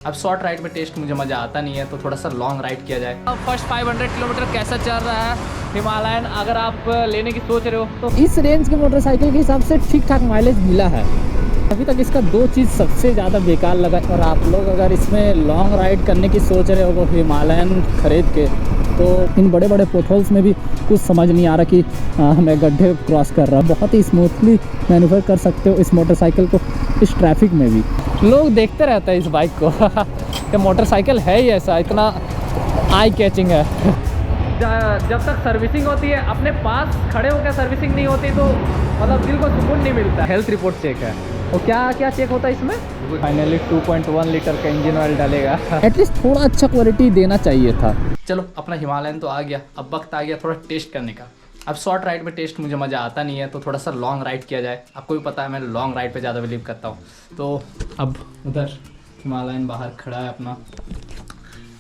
अब short ride में test मुझे मज़ा आता नहीं है, तो थोड़ा सा लॉन्ग राइड किया जाए। अब फर्स्ट 500 किलोमीटर कैसा चल रहा है हिमालयन, अगर आप लेने की सोच रहे हो तो इस रेंज के मोटरसाइकिल के हिसाब से ठीक ठाक माइलेज मिला है। अभी तक इसका दो चीज़ सबसे ज़्यादा बेकार लगा, और आप लोग अगर इसमें लॉन्ग राइड करने की सोच रहे हो हिमालयन खरीद के, तो इन बड़े बड़े पोटहोल्स में भी कुछ समझ नहीं आ रहा कि मैं गड्ढे क्रॉस कर रहा हूँ। बहुत ही स्मूथली मैन्यूवर कर सकते हो इस मोटरसाइकिल को इस ट्रैफिक में भी। लोग देखते रहते हैं इस बाइक को कि मोटरसाइकिल है ही ऐसा, इतना आई कैचिंग है। जब तक सर्विसिंग होती है अपने पास खड़े होकर सर्विसिंग नहीं होती तो मतलब दिल को सुकून नहीं मिलता। हेल्थ रिपोर्ट चेक है, और क्या क्या चेक होता है इसमें? फाइनली 2.1 लीटर का इंजन ऑयल डालेगा। एटलीस्ट थोड़ा अच्छा क्वालिटी देना चाहिए था। चलो अपना हिमालयन तो आ गया, अब वक्त आ गया थोड़ा टेस्ट करने का। अब शॉर्ट राइड में टेस्ट मुझे मज़ा आता नहीं है, तो थोड़ा सा लॉन्ग राइड किया जाए। आपको भी पता है मैं लॉन्ग राइड पे ज़्यादा बिलीव करता हूँ। तो अब उधर हिमालयन बाहर खड़ा है अपना,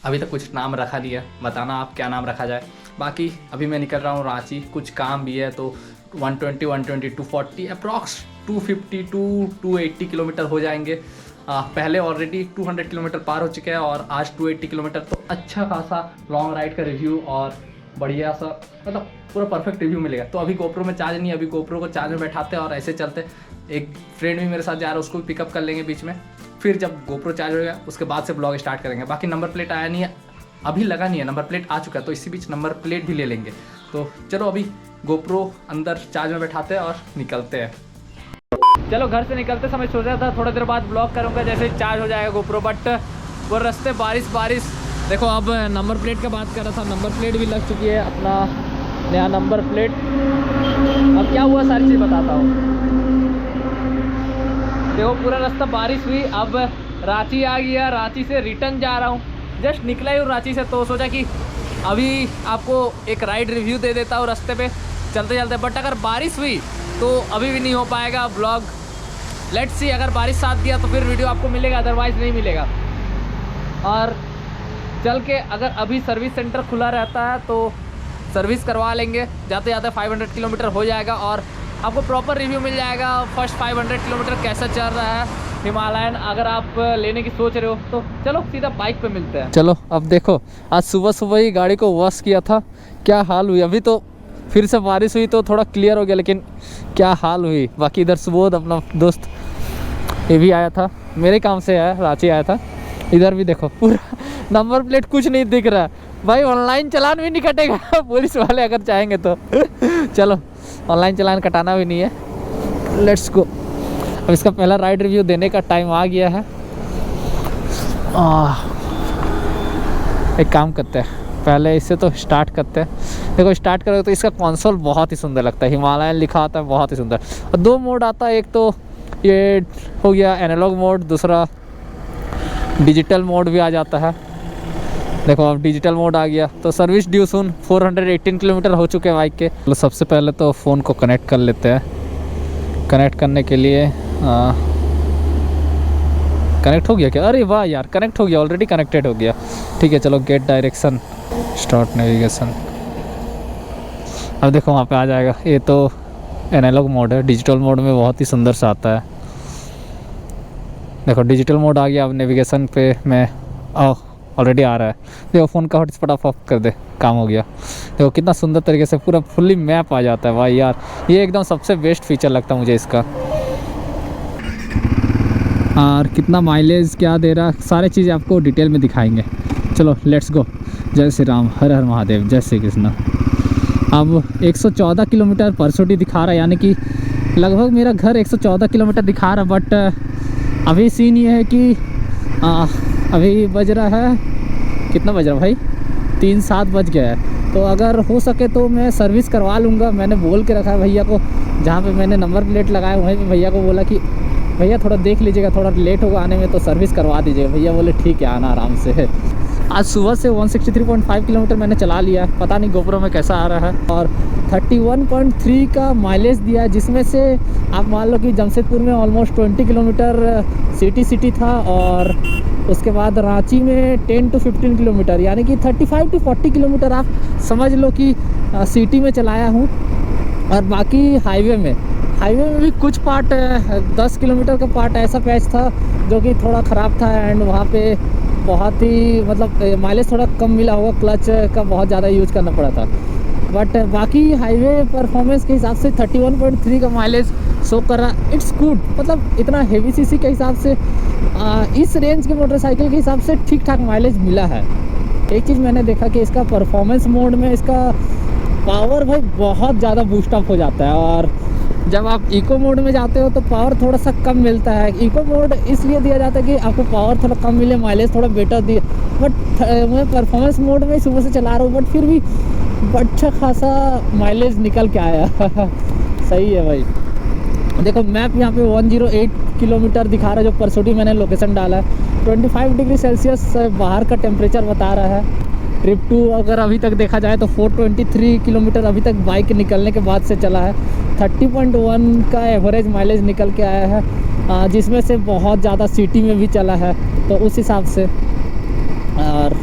अभी तक कुछ नाम रखा नहीं है, बताना आप क्या नाम रखा जाए। बाकी अभी मैं निकल रहा हूँ रांची, कुछ काम भी है, तो 120, 120, 240 अप्रॉक्स 250 to 280 किलोमीटर हो जाएंगे। पहले ऑलरेडी 200 किलोमीटर पार हो चुके हैं और आज 280 किलोमीटर, तो अच्छा खासा लॉन्ग राइड का रिव्यू और बढ़िया सा मतलब पूरा परफेक्ट रिव्यू मिलेगा। तो अभी गोप्रो में चार्ज नहीं है, अभी गोप्रो को चार्ज में बैठाते हैं और ऐसे चलते। एक फ्रेंड भी मेरे साथ जा रहा है, उसको भी पिकअप कर लेंगे बीच में। फिर जब गोप्रो चार्ज होगा उसके बाद से ब्लॉग स्टार्ट करेंगे। बाकी नंबर प्लेट आया नहीं है, अभी लगा नहीं है, नंबर प्लेट आ चुका है, तो इसी बीच नंबर प्लेट भी ले लेंगे। तो चलो अभी गोप्रो अंदर चार्ज में बैठाते हैं और निकलते हैं। चलो घर से निकलते समय सोच रहा था थोड़ी देर बाद ब्लॉग करूँगा जैसे चार्ज हो जाएगा गोप्रो, बट वो रास्ते बारिश। देखो अब नंबर प्लेट का बात कर रहा था, नंबर प्लेट भी लग चुकी है, अपना नया नंबर प्लेट। अब क्या हुआ सारी चीज़ बताता हूँ। देखो पूरा रास्ता बारिश हुई, अब रांची आ गया, रांची से रिटर्न जा रहा हूँ। जस्ट निकला ही हूँ रांची से, तो सोचा कि अभी आपको एक राइड रिव्यू दे देता हूँ रास्ते पे चलते चलते। बट अगर बारिश हुई तो अभी भी नहीं हो पाएगा ब्लॉग। लेट्स सी, अगर बारिश साथ दिया तो फिर वीडियो आपको मिलेगा, अदरवाइज़ नहीं मिलेगा। और चल के अगर अभी सर्विस सेंटर खुला रहता है तो सर्विस करवा लेंगे, जाते जाते 500 किलोमीटर हो जाएगा और आपको प्रॉपर रिव्यू मिल जाएगा फर्स्ट 500 किलोमीटर कैसा चल रहा है हिमालयन। अगर आप लेने की सोच रहे हो तो चलो सीधा बाइक पे मिलते हैं। चलो अब देखो, आज सुबह सुबह ही गाड़ी को वॉश किया था, क्या हाल हुई। अभी तो फिर से बारिश हुई तो थोड़ा क्लियर हो गया, लेकिन क्या हाल हुई। बाकी इधर सुबोध अपना दोस्त ये भी आया था, मेरे काम से आया, रांची आया था। इधर भी देखो पूरा नंबर प्लेट कुछ नहीं दिख रहा भाई। ऑनलाइन चालान भी नहीं कटेगा पुलिस वाले अगर चाहेंगे तो चलो ऑनलाइन चालान कटाना भी नहीं है, लेट्स गो। अब इसका पहला राइड रिव्यू देने का टाइम आ गया है। एक काम करते हैं, पहले इससे तो स्टार्ट करते हैं। देखो स्टार्ट करोगे तो इसका कंसोल बहुत ही सुंदर लगता है, हिमालयन लिखा आता है, बहुत ही सुंदर। और दो मोड आता है, एक तो ये हो गया एनालॉग मोड, दूसरा डिजिटल मोड भी आ जाता है। देखो अब डिजिटल मोड आ गया। तो सर्विस ड्यू सून 418 किलोमीटर हो चुके हैं बाइक के। तो सबसे पहले तो फ़ोन को कनेक्ट कर लेते हैं। कनेक्ट करने के लिए कनेक्ट हो गया क्या? अरे वाह यार, कनेक्ट हो गया, ऑलरेडी कनेक्टेड हो गया। ठीक है चलो, गेट डायरेक्शन, स्टार्ट नेविगेशन। अब देखो वहाँ पे आ जाएगा। ये तो एनालॉग मोड है, डिजिटल मोड में बहुत ही सुंदर सा आता है। देखो डिजिटल मोड आ गया। अब नेविगेशन पे मैं ऑलरेडी आ रहा है। देखो फ़ोन का हॉटस्पॉट ऑफ कर दे, काम हो गया। देखो कितना सुंदर तरीके से पूरा फुल्ली मैप आ जाता है भाई यार, ये एकदम सबसे बेस्ट फीचर लगता है मुझे इसका। और कितना माइलेज क्या दे रहा, सारी चीज़ें आपको डिटेल में दिखाएंगे। चलो लेट्स गो। जय श्री राम, हर हर महादेव, जय श्री कृष्ण। अब 114 किलोमीटर पर छोटी दिखा रहा है, यानी कि लगभग मेरा घर 114 किलोमीटर दिखा रहा। बट अभी सीन ये है कि अभी बज रहा है, कितना बज रहा है भाई, 3-7 बज गया है। तो अगर हो सके तो मैं सर्विस करवा लूँगा। मैंने बोल के रखा है भैया को, जहाँ पे मैंने नंबर प्लेट लगाया वहीं पे भैया को बोला कि भैया थोड़ा देख लीजिएगा, थोड़ा लेट होगा आने में तो सर्विस करवा दीजिएगा। भैया बोले ठीक है, आना आराम से। आज सुबह से 163.5 किलोमीटर मैंने चला लिया, पता नहीं गोप्रो में कैसा आ रहा है। और 31.3 का माइलेज दिया, जिसमें से आप मान लो कि जमशेदपुर में ऑलमोस्ट 20 किलोमीटर सिटी था, और उसके बाद रांची में 10 to 15 किलोमीटर, यानी कि 35 to 40 किलोमीटर आप समझ लो कि सिटी में चलाया हूँ। और बाकी हाईवे में भी कुछ पार्ट 10 किलोमीटर का पार्ट ऐसा पैच था जो कि थोड़ा ख़राब था एंड वहाँ पे बहुत ही मतलब माइलेज थोड़ा कम मिला होगा, क्लच का बहुत ज़्यादा यूज करना पड़ा था। बट बाकी हाईवे परफॉर्मेंस के हिसाब से 31.3 का माइलेज शो कर रहा, इट्स गुड। मतलब इतना हेवी सीसी के हिसाब से इस रेंज के मोटरसाइकिल के हिसाब से ठीक ठाक माइलेज मिला है। एक चीज़ मैंने देखा कि इसका परफॉर्मेंस मोड में इसका पावर भाई बहुत ज़्यादा बूस्टअप हो जाता है, और जब आप इको मोड में जाते हो तो पावर थोड़ा सा कम मिलता है। इको मोड इसलिए दिया जाता है कि आपको पावर थोड़ा कम मिले, माइलेज थोड़ा बेटर दिए। बट मैं परफॉर्मेंस मोड में सुबह से चला रहा हूँ, बट फिर भी अच्छा खासा माइलेज निकल के आया। सही है भाई। देखो मैप यहाँ पे 108 किलोमीटर दिखा रहा है, जो परसोटी मैंने लोकेशन डाला है। 25 डिग्री सेल्सियस बाहर का टेम्परेचर बता रहा है। ट्रिप 2 अगर अभी तक देखा जाए तो 423 किलोमीटर अभी तक बाइक निकलने के बाद से चला है। 30.1 का एवरेज माइलेज निकल के आया है, जिसमें से बहुत ज़्यादा सिटी में भी चला है, तो उस हिसाब से और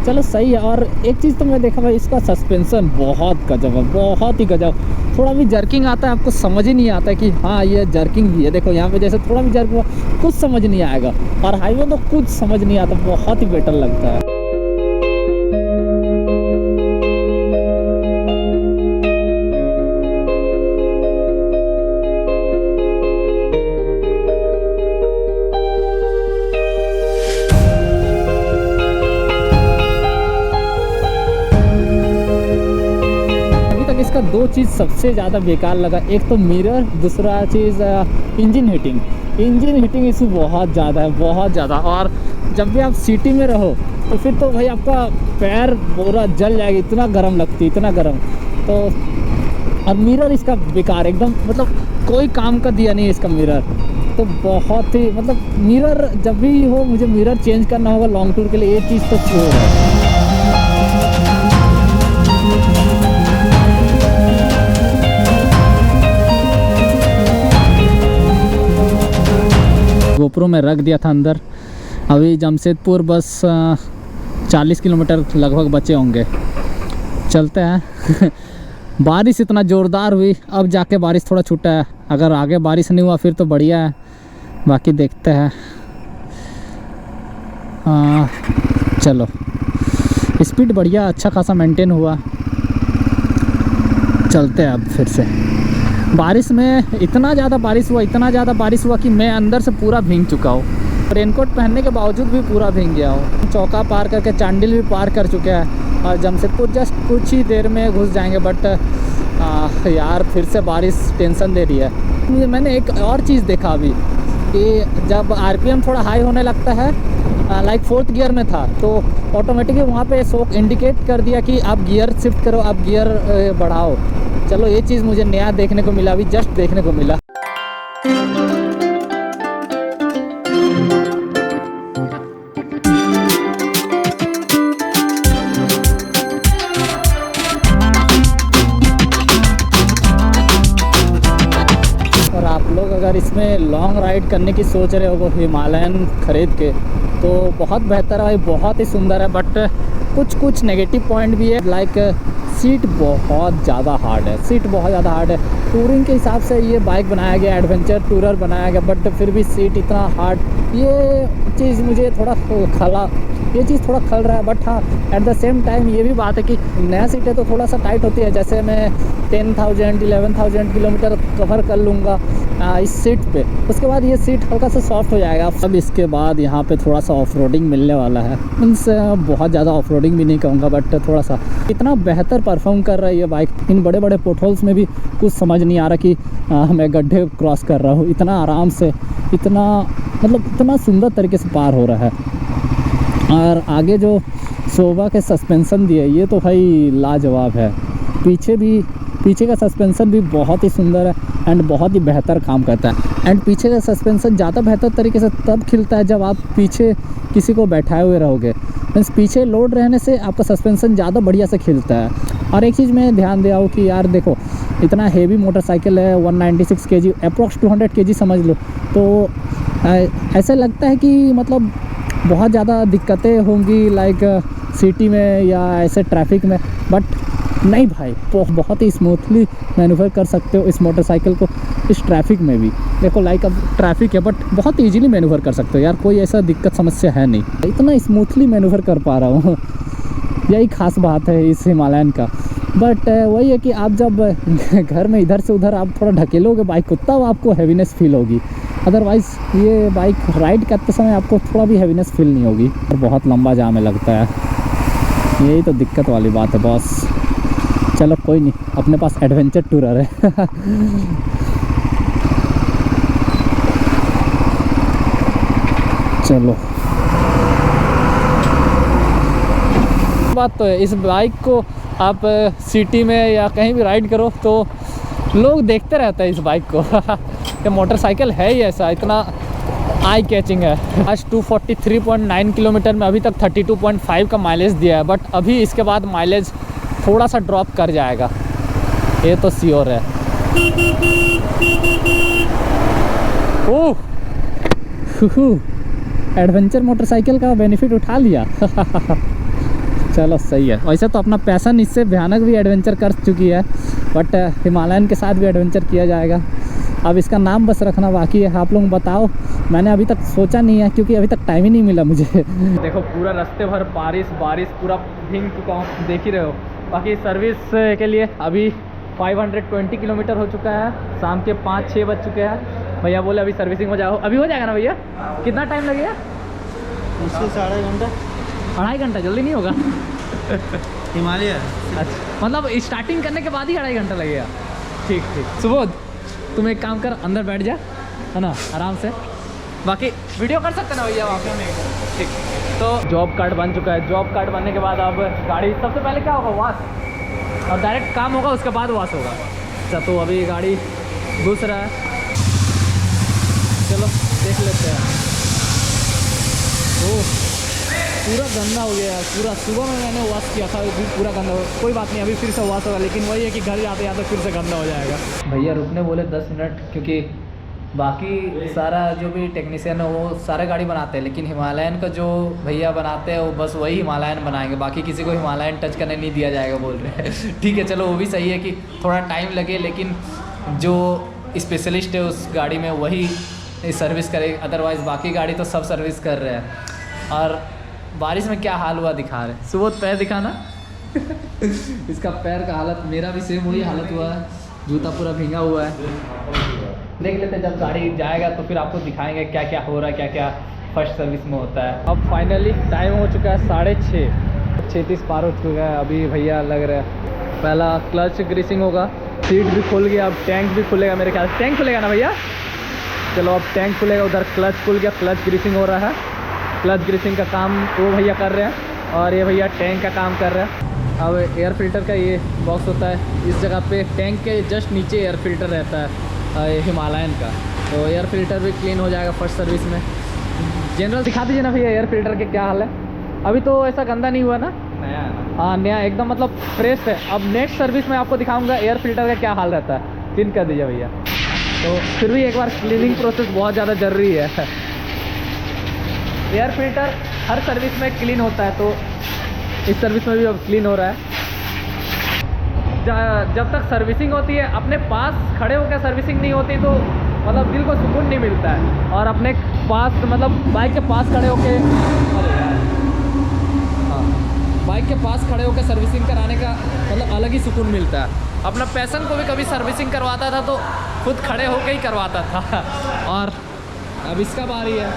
चलो सही है। और एक चीज़ तो मैं देखा भाई, इसका सस्पेंसन बहुत गजब है, बहुत ही गजब। थोड़ा भी जर्किंग आता है आपको समझ ही नहीं आता कि हाँ ये जर्किंग भी है। देखो यहाँ पे जैसे थोड़ा भी जर्क हुआ कुछ समझ नहीं आएगा, और हाईवे तो कुछ समझ नहीं आता, बहुत ही बेटर लगता है। इसका दो चीज़ सबसे ज़्यादा बेकार लगा, एक तो मिरर, दूसरा चीज़ engine heating. Engine heating issue बहुत ज़्यादा है, बहुत ज़्यादा। और जब भी आप सिटी में रहो तो फिर तो भाई आपका पैर पूरा जल जाएगा, इतना गर्म लगती, इतना गर्म। तो और मिरर इसका बेकार एकदम, मतलब कोई काम का दिया नहीं इसका मिरर। तो बहुत ही मतलब मिरर जब भी हो मुझे मिरर चेंज करना होगा लॉन्ग टूर के लिए, ये चीज़ तो श्योर है। गोप्रो में रख दिया था अंदर। अभी जमशेदपुर बस 40 किलोमीटर लगभग बचे होंगे, चलते हैं। बारिश इतना ज़ोरदार हुई, अब जाके बारिश थोड़ा छूटा है। अगर आगे बारिश नहीं हुआ फिर तो बढ़िया है, बाकी देखते हैं। चलो स्पीड बढ़िया अच्छा खासा मेंटेन हुआ, चलते हैं अब फिर से। बारिश में इतना ज़्यादा बारिश हुआ, इतना ज़्यादा बारिश हुआ कि मैं अंदर से पूरा भीग चुका हूँ। रेनकोट पहनने के बावजूद भी पूरा भीग गया हूँ। चौका पार करके चांडिल भी पार कर चुके हैं, और जमशेदपुर जस्ट कुछ ही देर में घुस जाएंगे। बट यार फिर से बारिश टेंशन दे रही है। मैंने एक और चीज़ देखा अभी कि जब RPM थोड़ा हाई होने लगता है, लाइक 4th गियर में था, तो ऑटोमेटिकली वहाँ पे शो इंडिकेट कर दिया कि आप गियर शिफ्ट करो, आप गियर बढ़ाओ। चलो ये चीज़ मुझे नया देखने को मिला, अभी जस्ट देखने को मिला। और आप लोग अगर इसमें लॉन्ग राइड करने की सोच रहे हो हिमालयन खरीद के, तो बहुत बेहतर है भाई, बहुत ही सुंदर है। बट कुछ नेगेटिव पॉइंट भी है, लाइक सीट बहुत ज़्यादा हार्ड है, सीट बहुत ज़्यादा हार्ड है। टूरिंग के हिसाब से ये बाइक बनाया गया, एडवेंचर टूरर बनाया गया, बट फिर भी सीट इतना हार्ड, ये चीज़ मुझे थोड़ा खल रहा है। बट हाँ एट द सेम टाइम ये भी बात है कि नया सीट है तो थोड़ा सा टाइट होती है। जैसे मैं 10,000 11,000 किलोमीटर कवर कर लूँगा इस सीट पे, उसके बाद ये सीट हल्का सा सॉफ्ट हो जाएगा। अब इसके बाद यहाँ पे थोड़ा सा ऑफ रोडिंग मिलने वाला है, मीन्स बहुत ज़्यादा ऑफ रोडिंग भी नहीं कहूँगा, बट थोड़ा सा। इतना बेहतर परफॉर्म कर रहा है ये बाइक, इन बड़े बड़े पोटहोल्स में भी कुछ समझ नहीं आ रहा कि मैं गड्ढे क्रॉस कर रहा हूँ। इतना आराम से, इतना सुंदर तरीके से पार हो रहा है। और आगे जो शोभा के सस्पेंसन दिए, ये तो भाई लाजवाब है। पीछे का सस्पेंसन भी बहुत ही सुंदर है एंड बहुत ही बेहतर काम करता है। एंड पीछे का सस्पेंसन ज़्यादा बेहतर तरीके से तब खिलता है जब आप पीछे किसी को बैठाए हुए रहोगे, मीन्स पीछे लोड रहने से आपका सस्पेंसन ज़्यादा बढ़िया से खिलता है। और एक चीज़ मैं ध्यान दिया हूँ कि यार देखो इतना हेवी मोटरसाइकिल है, 196 kg, अप्रॉक्स 200 kg समझ लो, तो ऐसा लगता है कि मतलब बहुत ज़्यादा दिक्कतें होंगी लाइक सिटी में या ऐसे ट्रैफिक में। बट नहीं भाई, बहुत ही स्मूथली मैन्यूवर कर सकते हो इस मोटरसाइकिल को इस ट्रैफिक में भी। देखो लाइक अब ट्रैफिक है बट बहुत ईजीली मैन्यूवर कर सकते हो यार, कोई ऐसा दिक्कत समस्या है नहीं, इतना स्मूथली मैन्यूवर कर पा रहा हूँ। यही खास बात है इस हिमालयन का। बट वही है कि आप जब घर में इधर से उधर आप थोड़ा ढकेलोगे बाइक को, तब आपको हैवीनेस फील होगी, अदरवाइज़ ये बाइक राइड करते समय आपको थोड़ा भी हैवीनेस फील नहीं होगी। और बहुत लंबा जाम लगता है, यही तो दिक्कत वाली बात है बॉस। चलो कोई नहीं, अपने पास एडवेंचर टूरर है। चलो बात तो है, इस बाइक को आप सिटी में या कहीं भी राइड करो तो लोग देखते रहते हैं इस बाइक को। ये मोटरसाइकिल है ही ऐसा, इतना आई कैचिंग है। आज 243.9 किलोमीटर में अभी तक 32.5 का माइलेज दिया है, बट अभी इसके बाद माइलेज थोड़ा सा ड्रॉप कर जाएगा, ये तो श्योर है। ओह, एडवेंचर मोटरसाइकिल का बेनिफिट उठा लिया। चलो सही है। वैसे तो अपना पैशन इससे भयानक भी एडवेंचर कर चुकी है, बट हिमालयन के साथ भी एडवेंचर किया जाएगा। अब इसका नाम बस रखना बाकी है। आप लोग बताओ, मैंने अभी तक सोचा नहीं है क्योंकि अभी तक टाइम ही नहीं मिला मुझे। देखो पूरा रास्ते भर बारिश पूरा भीग चुका हूँ, देख ही रहे हो। बाकी सर्विस के लिए अभी 520 किलोमीटर हो चुका है, शाम के 5-6 बज चुके हैं। भैया बोले अभी सर्विसिंग हो जाओ, अभी हो जाएगा ना भैया? कितना टाइम लगेगा? मुश्किल से 2.5 घंटा। 2.5 घंटा? जल्दी नहीं होगा? हिमालय। अच्छा, मतलब स्टार्टिंग करने के बाद ही 2.5 घंटा लगेगा? ठीक ठीक। सुबोध तुम एक काम कर, अंदर बैठ जा, है ना, आराम से। बाकी वीडियो कर सकते ना भैया वहाँ पे? ठीक। तो जॉब कार्ड बन चुका है। जॉब कार्ड बनने के बाद अब गाड़ी सबसे पहले क्या होगा, वॉश, और डायरेक्ट काम होगा, उसके बाद वॉश होगा। अच्छा, तो अभी गाड़ी घुस रहा है, चलो देख लेते हैं। ओह, पूरा गंदा हो गया है, पूरा। सुबह में मैंने वॉश किया था, अभी पूरा गंदा हो। कोई बात नहीं, अभी फिर से वॉश होगा, लेकिन वही है कि घर जाते जाते फिर से गंदा हो जाएगा। भैया रुकने बोले 10 मिनट, क्योंकि बाकी सारा जो भी टेक्नीशियन है वो सारे गाड़ी बनाते हैं, लेकिन हिमालयन का जो भैया बनाते हैं वो बस वही हिमालयन बनाएंगे, बाकी किसी को हिमालयन टच करने नहीं दिया जाएगा बोल रहे हैं। ठीक है, चलो वो भी सही है कि थोड़ा टाइम लगे, लेकिन जो स्पेशलिस्ट है उस गाड़ी में वही सर्विस करे, अदरवाइज़ बाकी गाड़ी तो सब सर्विस कर रहे हैं। और बारिश में क्या हाल हुआ दिखा रहे। सुबह पैर दिखाना। इसका पैर का हालत, मेरा भी सेम वही हालत हुआ है, जूता पूरा भींगा हुआ है। देख लेते हैं जब गाड़ी जाएगा तो फिर आपको दिखाएंगे क्या क्या हो रहा है, क्या क्या फर्स्ट सर्विस में होता है। अब फाइनली टाइम हो चुका है 6:30, 36 पार हो चुका है। अभी भैया लग रहा है पहला क्लच ग्रीसिंग होगा, सीट भी खुल गया, अब टैंक भी खुलेगा मेरे ख्याल से। टैंक खुलेगा ना भैया? चलो अब टैंक खुलेगा, उधर क्लच खुल गया, क्लच ग्रीसिंग हो रहा है। क्लच ग्रीसिंग का काम वो भैया कर रहे हैं और ये भैया टैंक का काम कर रहे हैं। अब एयर फिल्टर का ये बॉक्स होता है, इस जगह पे टैंक के जस्ट नीचे एयर फिल्टर रहता है हिमालयन का, तो एयर फिल्टर भी क्लीन हो जाएगा फर्स्ट सर्विस में। जनरल दिखा दीजिए ना भैया एयर फिल्टर के क्या हाल है। अभी तो ऐसा गंदा नहीं हुआ ना? नया है ना? हाँ नया, एकदम मतलब फ्रेश है। अब नेक्स्ट सर्विस में आपको दिखाऊंगा एयर फिल्टर का क्या हाल रहता है। क्लीन कर दीजिए भैया। तो फिर भी एक बार क्लीनिंग प्रोसेस बहुत ज़्यादा ज़रूरी है। एयर फिल्टर हर सर्विस में क्लीन होता है, तो इस सर्विस में भी अब क्लीन हो रहा है। जब तक सर्विसिंग होती है, अपने पास खड़े होकर सर्विसिंग नहीं होती तो मतलब दिल को सुकून नहीं मिलता है, और अपने पास मतलब बाइक के पास खड़े होके, हाँ बाइक के पास खड़े होकर सर्विसिंग कराने का मतलब अलग ही सुकून मिलता है। अपना पैशन को भी कभी सर्विसिंग करवाता था तो खुद खड़े होकर ही करवाता था। और अब इसका बारी है,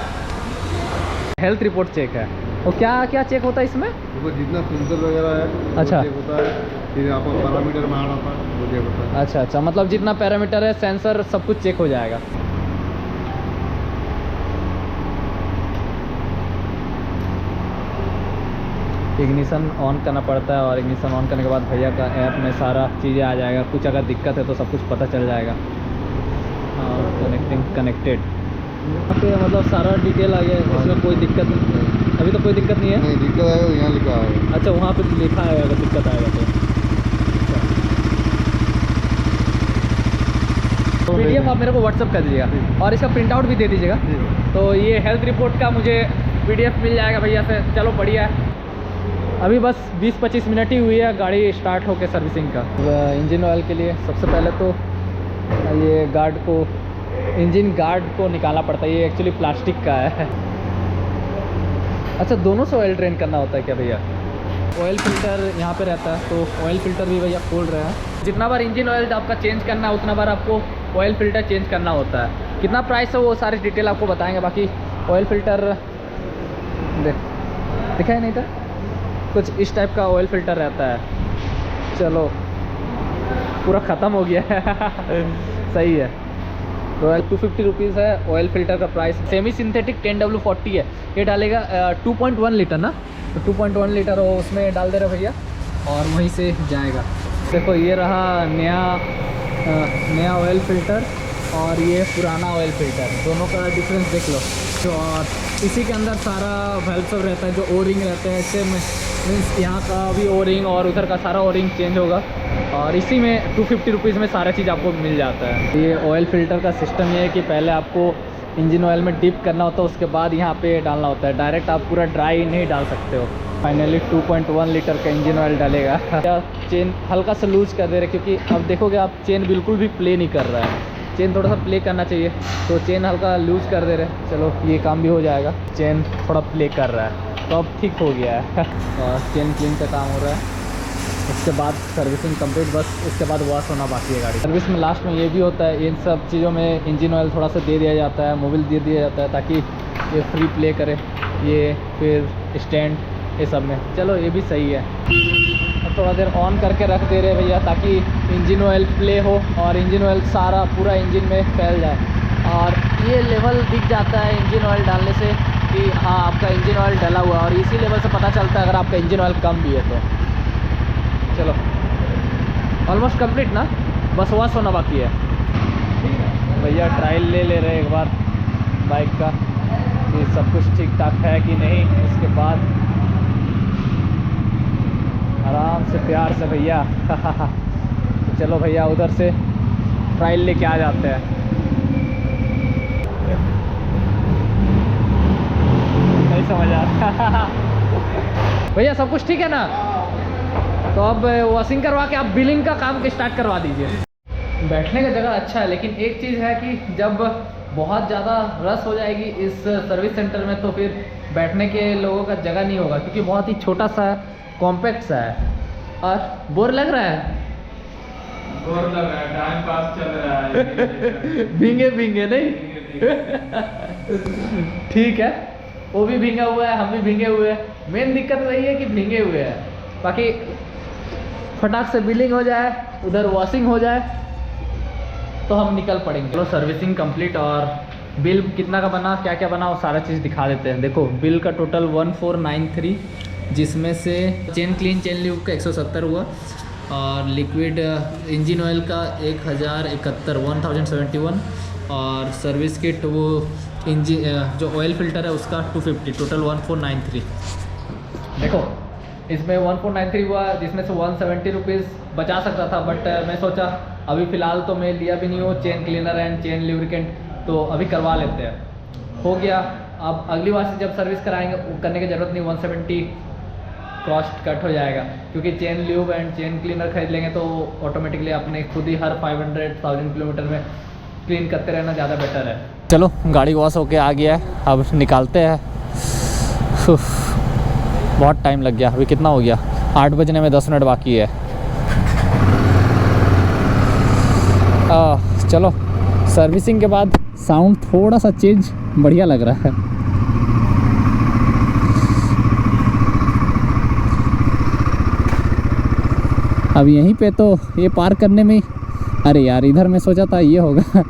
हेल्थ रिपोर्ट चेक है। वो क्या क्या चेक होता है इसमें? देखो जितना सेंसर वगैरह है अच्छा, वो चेक होता है, फिर आपको पैरामीटर में आना था वो चेक होता है। अच्छा अच्छा, मतलब जितना पैरामीटर है, सेंसर, सब कुछ चेक हो जाएगा। इग्निशन ऑन करना पड़ता है, और इग्निशन ऑन करने के बाद भैया का ऐप में सारा चीज़ें आ जाएगा। कुछ अगर दिक्कत है तो सब कुछ पता चल जाएगा। और कनेक्टेड यहाँ पे मतलब सारा डिटेल आ गया, इसमें कोई दिक्कत नहीं, अभी तो कोई दिक्कत नहीं है। नहीं दिक्कत आएगा यहाँ लिखा है। अच्छा, वहाँ पे लिखा है अगर दिक्कत आएगा तो। PDF आप मेरे को व्हाट्सअप कर दीजिएगा और इसका प्रिंट आउट भी दे दीजिएगा। तो ये हेल्थ रिपोर्ट का मुझे PDF मिल जाएगा भैया से। चलो बढ़िया है। अभी बस 20-25 मिनट ही हुई है गाड़ी स्टार्ट होके सर्विसिंग का। इंजन ऑयल के लिए सबसे पहले तो ये गार्ड को, इंजन गार्ड को निकालना पड़ता है। ये एक्चुअली प्लास्टिक का है। अच्छा, दोनों से ऑयल ड्रेन करना होता है क्या भैया? ऑयल फिल्टर यहाँ पे रहता है, तो ऑयल फिल्टर भी भैया खोल रहे हैं। जितना बार इंजन ऑयल आपका चेंज करना है उतना बार आपको ऑयल फिल्टर चेंज करना होता है। कितना प्राइस है वो सारी डिटेल आपको बताएंगे। बाकी ऑयल फिल्टर दिखाई नहीं था, कुछ इस टाइप का ऑयल फिल्टर रहता है। चलो पूरा ख़त्म हो गया है सही है। तो 250 रुपीज़ है ऑयल फिल्टर का प्राइस। सेमी सिंथेटिक 10W40 है। ये डालेगा 2.1 लीटर ना, तो 2.1 लीटर हो उसमें डाल दे रहे भैया और वहीं से जाएगा। देखो ये रहा नया ऑयल फिल्टर और ये पुराना ऑयल फिल्टर, दोनों का डिफरेंस देख लो। तो और इसी के अंदर सारा वाल्व सब रहता है, जो ओ रिंग रहते हैं। इससे मीन्स यहाँ का भी ओ रिंग और उधर का सारा ओ रिंग चेंज होगा और इसी में 250 रुपीज़ में सारा चीज़ आपको मिल जाता है। ये ऑयल फिल्टर का सिस्टम ये है कि पहले आपको इंजन ऑयल में डिप करना होता है, उसके बाद यहाँ पे डालना होता है। डायरेक्ट आप पूरा ड्राई नहीं डाल सकते हो। फाइनली 2.1 लीटर का इंजन ऑयल डालेगा। क्या चेन हल्का सा लूज कर दे रहे, क्योंकि अब देखोगे आप चेन बिल्कुल भी प्ले नहीं कर रहा है। चेन थोड़ा सा प्ले करना चाहिए, तो चेन हल्का लूज कर दे रहे। चलो ये काम भी हो जाएगा। चेन थोड़ा प्ले कर रहा है तो अब ठीक हो गया है और चेन क्लीन का काम हो रहा है। उसके बाद सर्विसिंग कंप्लीट, बस उसके बाद वॉश होना बाकी है गाड़ी। सर्विस में लास्ट में ये भी होता है, इन सब चीज़ों में इंजन ऑयल थोड़ा सा दे दिया जाता है, मोबिल दे दिया जाता है ताकि ये फ्री प्ले करे। ये फिर स्टैंड ये सब में, चलो ये भी सही है। अब थोड़ा देर ऑन करके रख दे रहे भैया ताकि इंजन ऑयल प्ले हो और इंजन ऑयल सारा पूरा इंजन में फैल जाए। और ये लेवल दिख जाता है इंजन ऑयल डालने से कि हाँ आपका इंजन ऑयल डला हुआ है, और इसी लेवल से पता चलता है अगर आपका इंजन ऑयल कम भी है तो। चलो ऑलमोस्ट कंप्लीट ना, बस वॉश होना बाकी है। भैया ट्रायल ले रहे एक बार बाइक का कि सब कुछ ठीक ठाक है कि नहीं। उसके बाद आराम से प्यार से भैया तो चलो भैया उधर से ट्रायल लेके आ जाते हैं। नहीं समझ आ रहा भैया सब कुछ ठीक है ना? तो अब वॉशिंग करवा के आप बिलिंग का काम स्टार्ट करवा दीजिए। बैठने का जगह अच्छा है, लेकिन एक चीज़ है कि जब बहुत ज़्यादा रश हो जाएगी इस सर्विस सेंटर में तो फिर बैठने के लोगों का जगह नहीं होगा, क्योंकि बहुत ही छोटा सा कॉम्पैक्ट सा है। और बोर लग रहा है? बोर लग रहा है, टाइम पास चल रहा है भींगे भींगे नहीं ठीक है, वो भी भींगा हुआ है, हम भी भींगे हुए हैं। मेन दिक्कत वही है कि भींगे हुए हैं। बाकी फटाक से बिलिंग हो जाए, उधर वॉशिंग हो जाए तो हम निकल पड़ेंगे। चलो सर्विसिंग कंप्लीट और बिल कितना का बना, क्या क्या बना, वो सारा चीज़ दिखा देते हैं। देखो बिल का टोटल 1493, जिसमें से चेन क्लीन चेन ल्यूब का 170 हुआ और लिक्विड इंजन ऑयल का 1071 और सर्विस किट वो इंजन जो ऑयल फिल्टर है उसका 250, टोटल 1493। देखो इसमें 1493 हुआ, जिसमें से 170 रुपीज़ बचा सकता था, बट मैं सोचा अभी फ़िलहाल तो मैं लिया भी नहीं हूँ chain cleaner and chain lubricant, तो अभी करवा लेते हैं। हो गया। अब अगली बार से जब सर्विस कराएंगे करने की ज़रूरत नहीं, 170 कॉस्ट कट हो जाएगा, क्योंकि chain lube and chain cleaner खरीद लेंगे तो ऑटोमेटिकली अपने खुद ही हर 500,000 किलोमीटर में क्लीन करते रहना ज़्यादा बेटर है। चलो गाड़ी वॉश होके आ गया है, अब निकालते हैं। बहुत टाइम लग गया, अभी कितना हो गया, 8 बजने में 10 मिनट बाकी है। चलो सर्विसिंग के बाद साउंड थोड़ा सा चेंज बढ़िया लग रहा है। अब यहीं पे तो ये पार करने में, अरे यार इधर मैं सोचा था ये होगा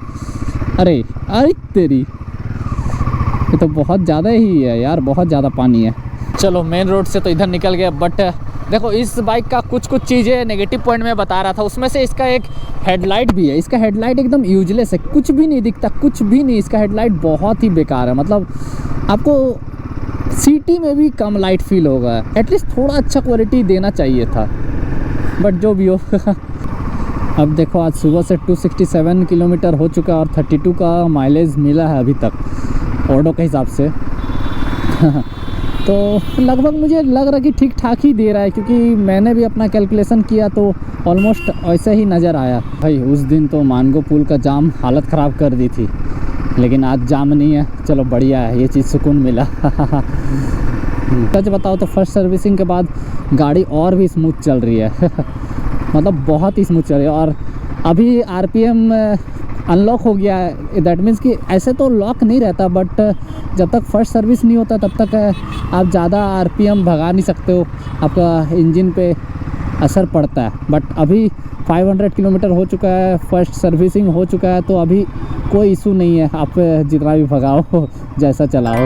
अरे अरे तेरी, ये तो बहुत ज़्यादा ही है यार, बहुत ज़्यादा पानी है। चलो मेन रोड से तो इधर निकल गया, बट देखो इस बाइक का कुछ चीज़ें नेगेटिव पॉइंट में बता रहा था, उसमें से इसका एक हेडलाइट भी है। इसका हेडलाइट एकदम यूजलेस है, कुछ भी नहीं दिखता, कुछ भी नहीं। इसका हेडलाइट बहुत ही बेकार है, मतलब आपको सिटी में भी कम लाइट फील होगा। एटलीस्ट थोड़ा अच्छा क्वालिटी देना चाहिए था, बट जो भी हो अब देखो आज सुबह से 267 किलोमीटर हो चुका है और 32 का माइलेज मिला है अभी तक ऑटो के हिसाब से तो लगभग मुझे लग रहा कि ठीक ठाक ही दे रहा है, क्योंकि मैंने भी अपना कैलकुलेशन किया तो ऑलमोस्ट ऐसे ही नज़र आया। भाई उस दिन तो मानगो पुल का जाम हालत ख़राब कर दी थी, लेकिन आज जाम नहीं है। चलो बढ़िया है, ये चीज़ सुकून मिला। सच बताओ तो फर्स्ट सर्विसिंग के बाद गाड़ी और भी स्मूथ चल रही है। मतलब बहुत ही स्मूथ चल रही है। और अभी आरपीएम अनलॉक हो गया है, दैट मीन्स कि ऐसे तो लॉक नहीं रहता, बट जब तक फर्स्ट सर्विस नहीं होता तब तक आप ज़्यादा आरपीएम भगा नहीं सकते हो, आपका इंजन पे असर पड़ता है। बट अभी 500 किलोमीटर हो चुका है, फर्स्ट सर्विसिंग हो चुका है, तो अभी कोई इशू नहीं है, आप जितना भी भगाओ जैसा चलाओ।